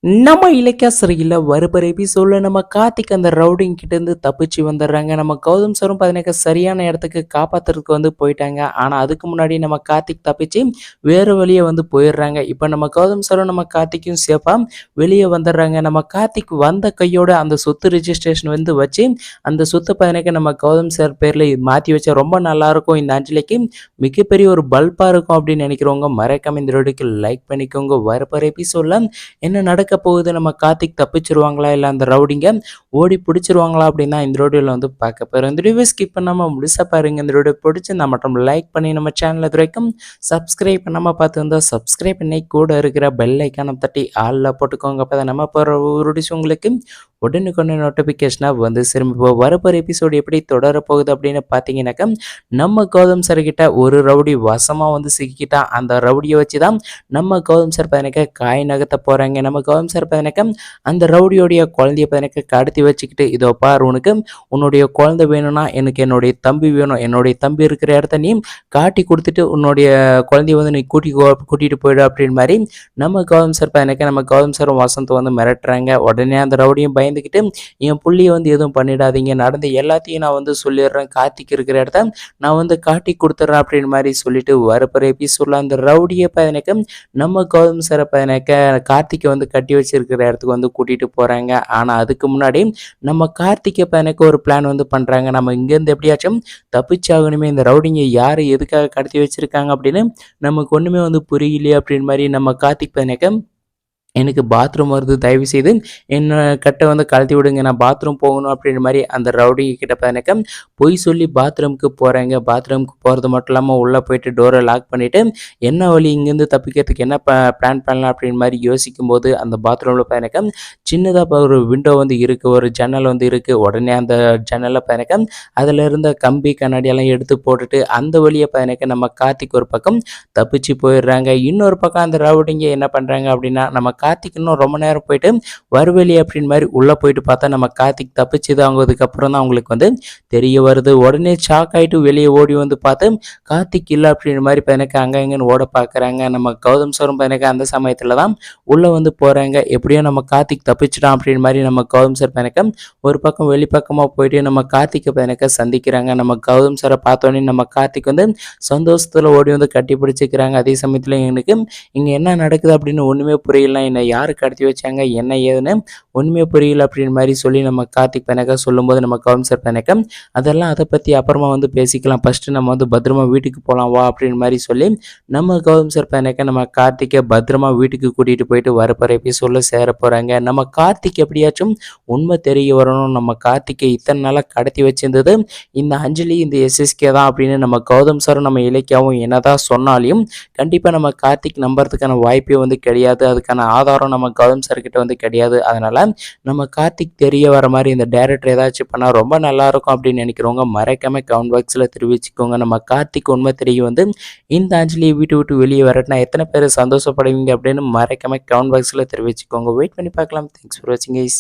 நம்ம இலக்கிய சிறையில வருகிற எபிசோட்ல நம்ம கார்த்திக் அந்த ரவுடிங் கிட்ட இருந்து தப்பிச்சு வந்துடுறாங்க. நம்ம கௌதம் சாரும் பார்த்தீங்கன்னா சரியான இடத்துக்கு காப்பாத்துறதுக்கு போயிட்டாங்க. ஆனா அதுக்கு முன்னாடி நம்ம கார்த்திக் தப்பிச்சு வேற வழியே போயிடுறாங்க. இப்போ நம்ம கௌதம் சாரும் நம்ம கார்த்திக்கும் சேஃபா வெளியே வந்துடுறாங்க. நம்ம கார்த்திக் வந்த கையோட அந்த சொத்து ரிஜிஸ்ட்ரேஷன் வச்சு அந்த சொத்தை பார்த்தீங்கன்னா நம்ம கௌதம் சார் பேர்ல மாத்தி வச்சா ரொம்ப நல்லா இருக்கும். இந்த அஞ்சலிக்கு மிகப்பெரிய ஒரு பல்பா இருக்கும் அப்படின்னு நினைக்கிறவங்க மறக்காம இந்த வீடியோக்கு லைக் பண்ணிக்கோங்க. வரப்போற எபிசோட்ல என்ன நடக்க போகுது, நம்ம கார்த்திக் தப்பிச்சிருவாங்களா இல்லை அந்த ரவுடிங்க ஓடி பிடிச்சிருவாங்களா அப்படின்னா இந்த வீடியோவில் பார்க்க போகிறோம். இந்த வீடியோ ஸ்கிப் பண்ணாமல் முழுசாக பாருங்க. இந்த வீடியோ பிடிச்சிருந்தா மட்டும் லைக் பண்ணி நம்ம சேனல் இது வரைக்கும் சப்ஸ்கிரைப் பண்ணாமல் பார்த்து வந்தால் சப்ஸ்கிரைப் பண்ணி கூட இருக்கிற பெல் ஐக்கானை தட்டி ஆளில் போட்டுக்கோங்க. அப்போ தான் நம்ம போகிற ஒரு டிஷ் உங்களுக்கு உடனுக்குடனே நோட்டிஃபிகேஷனாக திரும்ப வரப்போகிற எபிசோடு எப்படி தொடரப்போகுது அப்படின்னு பார்த்தீங்கன்னாக்கா நம்ம கௌதம் சார் கிட்ட ஒரு ரவுடி வசமாக சிக்கிக்கிட்டான். அந்த ரவுடியை வச்சு தான் நம்ம கௌதம் சார் பார்த்தீங்கன்னா காய் நகர்த்த போகிறாங்க. நம்ம கௌதம் சார் பார்த்தீங்கன்னா அந்த ரவுடியோடைய குழந்தைய பார்த்தீங்கன்னா கடத்தி வச்சுக்கிட்டு, இதோ பார் உனக்கு உன்னுடைய குழந்தை வேணும்னா எனக்கு என்னுடைய தம்பி வேணும், என்னுடைய தம்பி இருக்கிற இடத்த நீ காட்டி கொடுத்துட்டு உன்னுடைய குழந்தைய நீ கூட்டிகிட்டு போயிடு அப்படின்னு மாதிரி நம்ம கௌதம் சார் பார்த்தீங்கன்னா நம்ம கௌதம் சாரும் வசந்த் மிரட்டுறாங்க. உடனே அந்த ரவுடியும் பயந்துக்கிட்டு என் புள்ளியை எதுவும் பண்ணிடாதீங்க, நடந்த எல்லாத்தையும் நான் சொல்லிடுறேன், கார்த்திக் இருக்கிற இடத்த நான் காட்டி கொடுத்துட்றேன் அப்படின்னு மாதிரி சொல்லிட்டு வரப்போகிற எபிசோட்ல அந்த ரவுடியை பார்த்தீங்கன்னா நம்ம கௌதம் சாரை பார்த்தீங்கன்னாக்க கார்த்திகை கட்டி வச்சிருக்கிற இடத்துக்கு கூட்டிகிட்டு போகிறாங்க. ஆனால் அதுக்கு முன்னாடி நம்ம கார்த்திகை பார்த்தீங்கன்னாக்க ஒரு பிளான் பண்ணுறாங்க. நம்ம இங்கேருந்து எப்படியாச்சும் தப்பிச்சாகணுமே, இந்த ரவுடிங்க யார் எதுக்காக கடத்தி வச்சிருக்காங்க அப்படின்னு நமக்கு ஒன்றுமே புரியலையே அப்படின்னு மாதிரி நம்ம கார்த்திக் பார்த்தீங்கன்னாக்க எனக்கு பாத்ரூம் வருது, தயவு செய்து என்னை கட்டை கழட்டி விடுங்க, நான் பாத்ரூம் போகணும் அப்படின்ற மாதிரி அந்த ரவுடி கிட்ட பார்த்தீங்கன்னாக்கா பொய் சொல்லி பாத்ரூமுக்கு போகிறாங்க. பாத்ரூமுக்கு போகிறது மட்டும் இல்லாமல் உள்ளே போயிட்டு டோரை லாக் பண்ணிவிட்டு என்ன வழி இங்கேருந்து தப்பிக்கிறதுக்கு என்ன பிளான் பண்ணலாம் அப்படின்னு மாதிரி யோசிக்கும்போது அந்த பாத்ரூமில் பார்த்தீங்கன்னாக்கா சின்னதாக ஒரு விண்டோ இருக்குது, ஒரு ஜன்னல் இருக்குது. உடனே அந்த ஜன்னலில் பார்த்தீங்கன்னாக்கா அதில் இருந்த கம்பி கண்ணாடியெல்லாம் எடுத்து போட்டுட்டு அந்த வழியை பார்த்தீங்கன்னாக்கா நம்ம கார்த்திக் ஒரு பக்கம் தப்பிச்சு போயிடுறாங்க. இன்னொரு பக்கம் அந்த ரவுடிங்க என்ன பண்ணுறாங்க அப்படின்னா நம்ம கார்த்திக் இன்னும் ரொம்ப நேரம் போயிட்டு வருவெளி அப்படின்னு மாதிரி உள்ளே போயிட்டு பார்த்தா நம்ம கார்த்திக் தப்பிச்சுது அவங்கதுக்கப்புறம் தான் அவங்களுக்கு தெரிய வருது. உடனே ஷாக் ஆகிட்டு வெளியே ஓடி பார்த்து கார்த்திக் இல்லை அப்படின்ற மாதிரி எனக்கு அங்கே எங்கன்னு ஓட பார்க்குறாங்க. நம்ம கௌதம் சாரும் எனக்கு அந்த சமயத்தில் தான் உள்ளே போகிறாங்க. எப்படியோ நம்ம கார்த்திக் தப்பிச்சிட்டான் அப்படின்னு மாதிரி நம்ம கௌதம் சார் எனக்கு ஒரு பக்கம் வெளிப்பக்கமாக போயிட்டு நம்ம கார்த்திகை எனக்கு சந்திக்கிறாங்க. நம்ம கௌதம் சாரை பார்த்தோன்னே நம்ம கார்த்திக் சந்தோஷத்தில் ஓடி கட்டி பிடிச்சிக்கிறாங்க. அதே சமயத்தில் எனக்கு இங்கே என்ன நடக்குது அப்படின்னு ஒன்றுமே புரியல, என்னை யார் கடத்தி வச்சாங்க என்ன ஏதுன்னு ஒன்றுமே புரியல அப்படின்னு மாதிரி சொல்லி நம்ம கார்த்திக் பெனக்கா சொல்லும்போது நம்ம கௌதம் சார் பெனக்கா அதெல்லாம் அதை பற்றி அப்புறமா பேசிக்கலாம், ஃபஸ்ட்டு நம்ம பத்திரமா வீட்டுக்கு போகலாம் வா அப்படின்னு மாதிரி சொல்லி நம்ம கௌதம் சார் பெனக்கா நம்ம கார்த்திகை பத்திரமா வீட்டுக்கு கூட்டிகிட்டு போயிட்டு வரப்போகிற எபிசோடில் சேர போகிறாங்க. நம்ம கார்த்திக் எப்படியாச்சும் உண்மை தெரிய வரணும், நம்ம கார்த்திகை இத்தனை நாளாக கடத்தி வச்சிருந்தது இந்த அஞ்சலி இந்த எஸ்எஸ்கே தான் அப்படின்னு நம்ம கௌதம் சாரும் நம்ம இலக்கியாவும் என்னதான் சொன்னாலையும் கண்டிப்பாக நம்ம கார்த்திக் நம்புறதுக்கான வாய்ப்பே கிடையாது, அதுக்கான ஆதாரம் நம்ம கௌதம் சார்கிட்ட கிடையாது. அதனால் நம்ம கார்த்திக் தெரிய வர மாதிரி இந்த டைரக்டர் ஏதாச்சும் பண்ணால் ரொம்ப நல்லாயிருக்கும் அப்படின்னு நினைக்கிறவங்க மறைக்காம கமெண்ட் பாக்ஸில் தெரிவிச்சுக்கோங்க. நம்ம கார்த்திக் உண்மை தெரிய இந்த அஞ்சலியை வீட்டு விட்டு வெளியே வரட்டினா எத்தனை பேர் சந்தோஷப்படுவீங்க அப்படின்னு மறைக்காம கமெண்ட் பாக்ஸில் தெரிவிச்சுக்கோங்க. வெயிட் பண்ணி பார்க்கலாம். தேங்க்ஸ் ஃபார் வாட்சிங் கைஸ்.